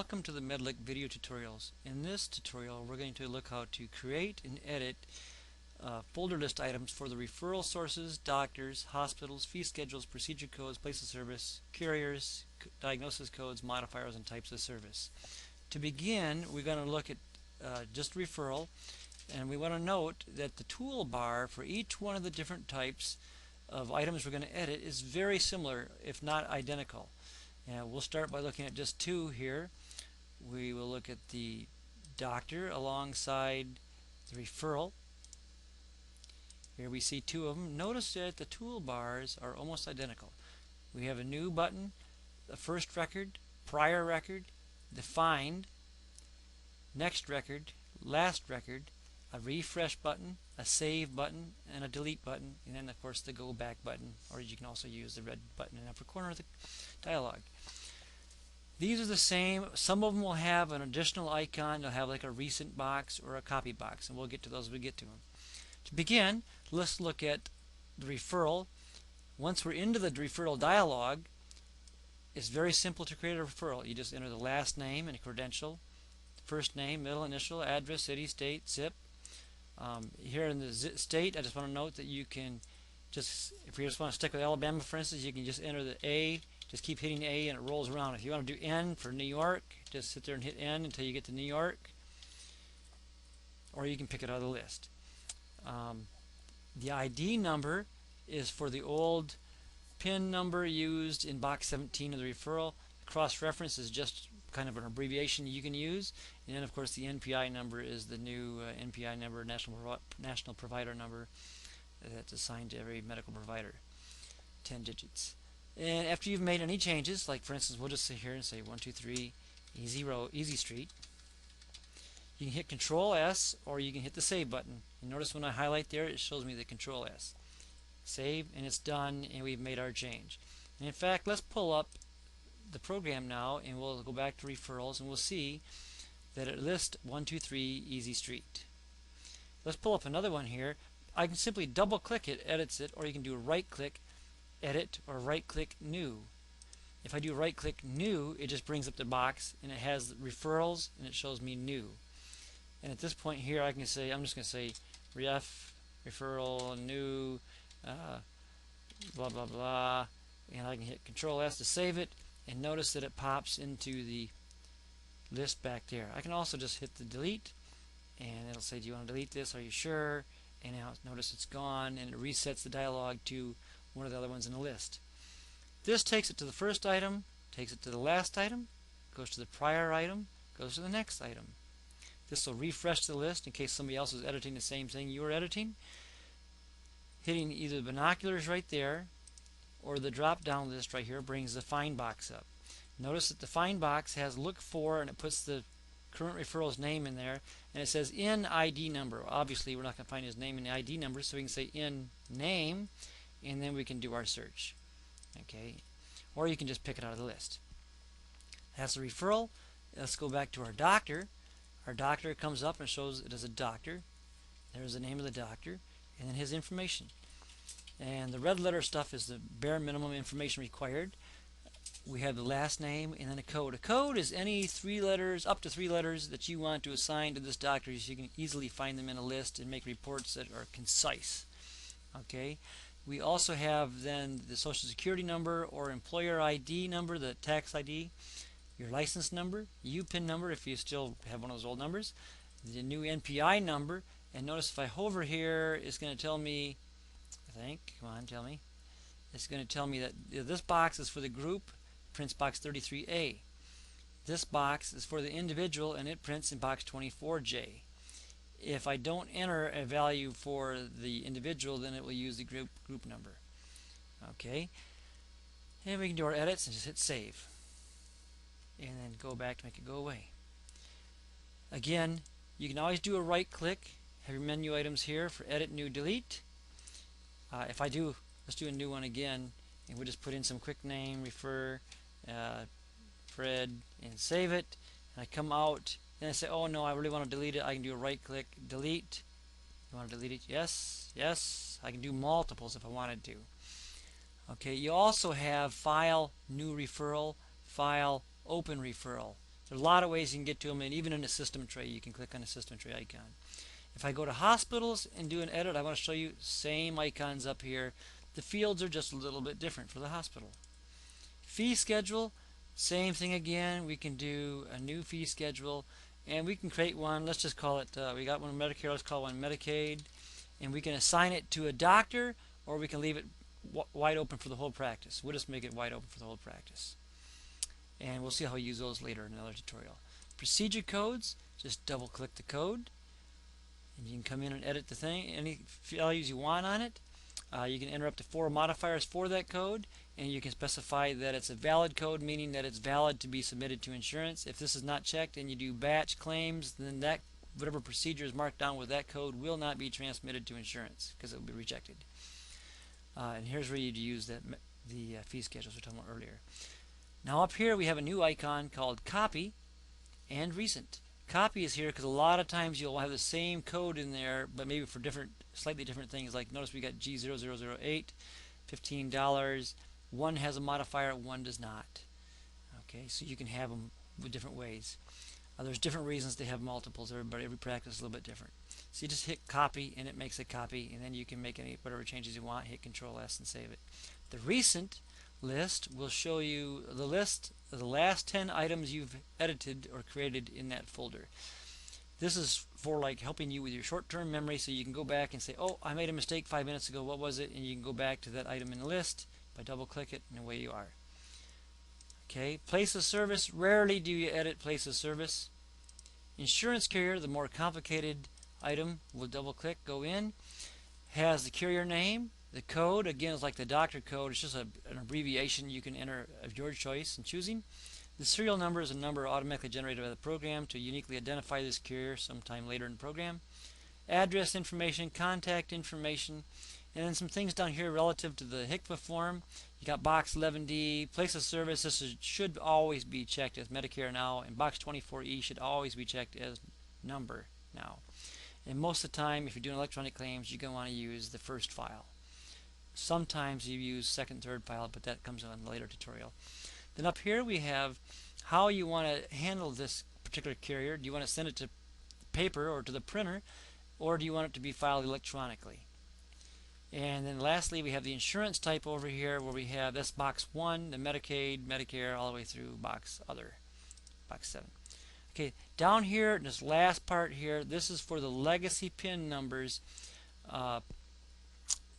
Welcome to the Medlic video tutorials. In this tutorial we're going to look how to create and edit folder list items for the referral sources, doctors, hospitals, fee schedules, procedure codes, place of service, carriers, diagnosis codes, modifiers, and types of service. To begin, we're going to look at just referral, and we want to note that the toolbar for each one of the different types of items we're going to edit is very similar, if not identical. And we'll start by looking at just two here. We will look at the doctor alongside the referral. Here we see two of them. Notice that the toolbars are almost identical. We have a new button, the first record, prior record, the find, next record, last record, a refresh button, a save button, and a delete button, and then of course the go back button, or you can also use the red button in the upper corner of the dialog. These are the same. Some of them will have an additional icon. They'll have like a recent box or a copy box, and we'll get to those when we get to them. To begin, let's look at the referral. Once we're into the referral dialog, it's very simple to create a referral. You just enter the last name and credential, first name, middle initial, address, city, state, zip. Here in the state, I just want to note that you can just, if you just want to stick with Alabama, for instance, you can just enter the A. Just keep hitting A and it rolls around. If you want to do N for New York, just sit there and hit N until you get to New York, or you can pick it out of the list. The ID number is for the old PIN number used in box 17 of the referral. Cross-reference is just kind of an abbreviation you can use, and then of course the NPI number is the new NPI number, national provider number, that's assigned to every medical provider, 10 digits. And after you've made any changes, like for instance, we'll just sit here and say 123 Easy Street. You can hit Control S, or you can hit the Save button. And notice when I highlight there, it shows me the Control S. Save, and it's done, and we've made our change. And in fact, let's pull up the program now, and we'll go back to referrals, and we'll see that it lists 123 Easy Street. Let's pull up another one here. I can simply double-click it, edits it, or you can do a right-click, edit, or right-click new. If I do right-click new, it just brings up the box and it has referrals and it shows me new. And at this point here, I can say, I'm just going to say referral new blah blah blah, and I can hit Control S to save it, and notice that it pops into the list back there. I can also just hit the delete, and it'll say, do you want to delete this? Are you sure? And now notice it's gone, and it resets the dialog to one of the other ones in the list. This takes it to the first item, takes it to the last item, goes to the prior item, goes to the next item. This will refresh the list in case somebody else is editing the same thing you were editing. Hitting either the binoculars right there or the drop down list right here brings the find box up. Notice that the find box has look for, and it puts the current referral's name in there, and it says in ID number. Obviously we're not going to find his name in the ID number, so we can say in name, and then we can do our search. Okay, or you can just pick it out of the list. That's the referral. Let's go back to our doctor. Our doctor comes up and shows it as a doctor. There's the name of the doctor and then his information. And the red letter stuff is the bare minimum information required. We have the last name and then a code. A code is any 3 letters, up to 3 letters, that you want to assign to this doctor, so you can easily find them in a list and make reports that are concise. Okay. We also have then the Social Security number or employer ID number, the tax ID, your license number, UPIN number if you still have one of those old numbers, the new NPI number, and notice if I hover here, it's going to tell me, I think, come on, tell me, it's going to tell me that this box is for the group, prints box 33A. This box is for the individual, and it prints in box 24J. If I don't enter a value for the individual, then it will use the group number. Okay, and we can do our edits and just hit save, and then go back to make it go away. Again, you can always do a right click, have your menu items here for edit, new, delete. If I do, let's do a new one again, and we'll just put in some quick name, refer, Fred, and save it, and I come out. Then I say, oh no, I really want to delete it. I can do a right click, delete. You want to delete it? Yes, yes. I can do multiples if I wanted to. Okay, you also have file, new referral, file, open referral. There are a lot of ways you can get to them, and even in a system tray, you can click on the system tray icon. If I go to hospitals and do an edit, I want to show you same icons up here. The fields are just a little bit different for the hospital. Fee schedule, same thing again. We can do a new fee schedule, and we can create one. Let's just call it, we got one Medicare, let's call one Medicaid, and we can assign it to a doctor, or we can leave it wide open for the whole practice. We'll just make it wide open for the whole practice. And we'll see how we use those later in another tutorial. Procedure codes, just double click the code, and you can come in and edit the thing, any values you want on it. You can enter up to 4 modifiers for that code, and you can specify that it's a valid code, meaning that it's valid to be submitted to insurance. If this is not checked and you do batch claims, then that whatever procedure is marked down with that code will not be transmitted to insurance because it will be rejected. And here's where you use the fee schedules we were talking about earlier. Now up here we have a new icon called Copy and Recent. Copy is here because a lot of times you'll have the same code in there, but maybe for slightly different things. Like notice we got G0008, $15. One has a modifier, one does not. Okay, so you can have them with different ways. There's different reasons to have multiples. Every practice is a little bit different. So you just hit copy and it makes a copy, and then you can make whatever changes you want. Hit Control S and save it. The recent list will show you the list of the last 10 items you've edited or created in that folder. This is for like helping you with your short-term memory, so you can go back and say, oh, I made a mistake 5 minutes ago, what was it? And you can go back to that item in the list by double-click it, and away you are. Okay, place of service, rarely do you edit place of service. Insurance carrier, the more complicated item, we'll double-click, go in, has the carrier name. The code, again, is like the doctor code. It's just an abbreviation you can enter of your choice in choosing. The serial number is a number automatically generated by the program to uniquely identify this carrier sometime later in the program. Address information, contact information, and then some things down here relative to the HCFA form. You got box 11D, place of service. This should always be checked as Medicare now, and box 24E should always be checked as number now. And most of the time, if you're doing electronic claims, you're going to want to use the first file. Sometimes you use second, third file, but that comes on a later tutorial. Then up here we have how you want to handle this particular carrier. Do you want to send it to paper or to the printer, or do you want it to be filed electronically? And then lastly we have the insurance type over here, where we have this box 1, the Medicaid, Medicare, all the way through box other, box 7. Okay, down here in this last part here, this is for the legacy PIN numbers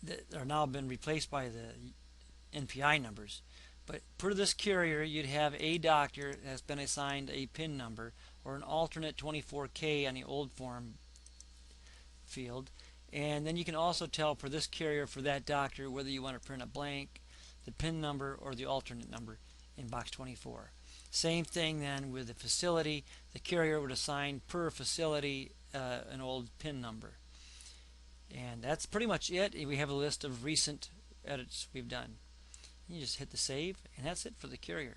that are now been replaced by the NPI numbers. But per this carrier, you'd have a doctor that has been assigned a PIN number or an alternate 24K on the old form field. And then you can also tell per this carrier for that doctor whether you want to print a blank, the PIN number, or the alternate number in box 24. Same thing then with the facility. The carrier would assign per facility an old PIN number. And that's pretty much it. We have a list of recent edits we've done. You just hit the save, and that's it for the carrier.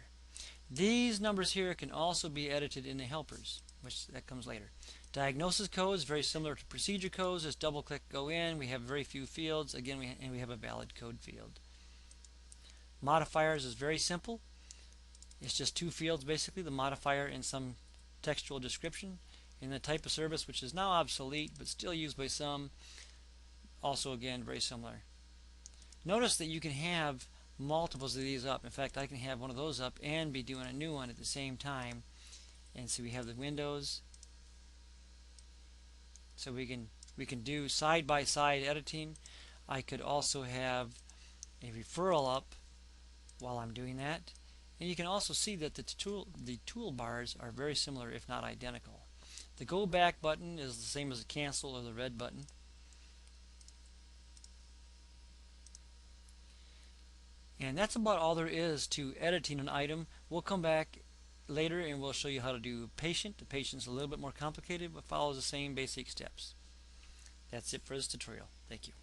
These numbers here can also be edited in the helpers, which that comes later. Diagnosis codes, very similar to procedure codes. Just double click, go in. We have very few fields. Again, we have a valid code field. Modifiers is very simple. It's just 2 fields basically, the modifier and some textual description. And the type of service, which is now obsolete but still used by some. Also, again, very similar. Notice that you can have multiples of these up. In fact, I can have one of those up and be doing a new one at the same time. And so we have the windows. So we can do side-by-side editing. I could also have a referral up while I'm doing that. And you can also see that the toolbars are very similar, if not identical. The go back button is the same as the cancel or the red button. And that's about all there is to editing an item. We'll come back later and we'll show you how to do patient. The patient's a little bit more complicated but follows the same basic steps. That's it for this tutorial. Thank you.